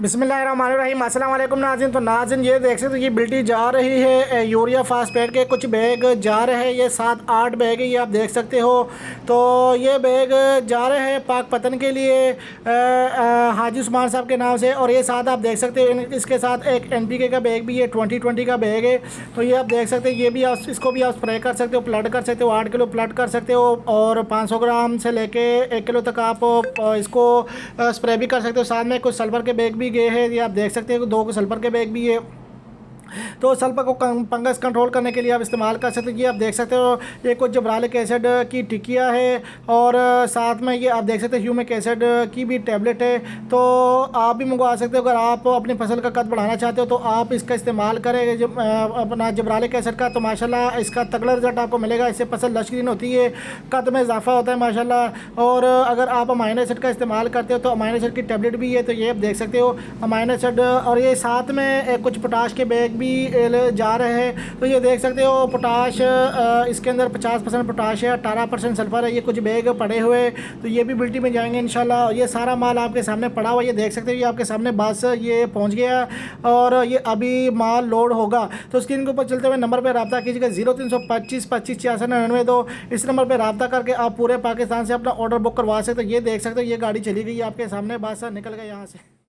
बिस्मिल्लाहिर्रहमानिर्रहीम। अस्सलाम वालेकुम नाज़रीन। तो नाज़रीन ये देख सकते हो, ये बिल्टी जा रही है यूरिया फास्फेट के कुछ बैग जा रहे हैं, ये 7-8 बैग है, ये आप देख सकते हो। तो ये बैग जा रहे हैं पाकपतन के लिए हाजी उस्मान साहब के नाम से। और ये साथ आप देख सकते हो, इसके साथ एक NPK का बैग भी है, 2020 का बैग है। तो ये आप देख सकते हो, ये भी आप इसको भी आप स्प्रे कर सकते हो, प्लट कर सकते हो, 8 किलो प्लट कर सकते हो। और 500 ग्राम से लेके 1 किलो तक आप इसको स्प्रे भी कर सकते हो। साथ में कुछ सल्फर के बैग भी गए हैं, ये आप देख सकते हो, 2 सल्फर के बैग भी है। तो सल्फर को फंगस कंट्रोल करने के लिए आप इस्तेमाल कर सकते हो। ये आप देख सकते हो, ये कुछ जबरालिक एसिड की टिकिया है और साथ में ये आप देख सकते हो ह्यूमिक एसिड की भी टैबलेट है। तो आप भी मंगवा सकते हो। अगर आप अपनी फसल का कद बढ़ाना चाहते हो तो आप इसका इस्तेमाल करें जब अपना जबरालिक एसिड का, तो माशाल्लाह इसका तगड़ा रिजल्ट आपको मिलेगा। इससे फसल लशग्रीन होती है, कद में इजाफा होता है माशाल्लाह। और अगर आप अमाइनो एसिड का इस्तेमाल करते हो तो अमाइनो एसिड की टैबलेट भी है, तो ये आप देख सकते हो अमाइनो एसिड। और ये साथ में कुछ पोटाश के बैग भी जा रहे हैं। तो ये देख सकते हो पोटाश, इसके अंदर 50% पोटाश है, 18% सल्फर है। ये कुछ बैग पड़े हुए, तो ये भी बिल्टी में जाएंगे इंशाल्लाह। ये सारा माल आपके सामने पड़ा हुआ, ये देख सकते हो, ये आपके सामने बस ये पहुंच गया और ये अभी माल लोड होगा। तो स्क्रीन के ऊपर चलते हुए नंबर पर रब्ता कीजिएगा 0325 25 66 99। इस नंबर पर रब्ता करके आप पूरे पाकिस्तान से अपना ऑर्डर बुक करवा सकते हो। ये देख सकते हो, ये गाड़ी चली गई आपके सामने, बस निकल गई यहाँ से।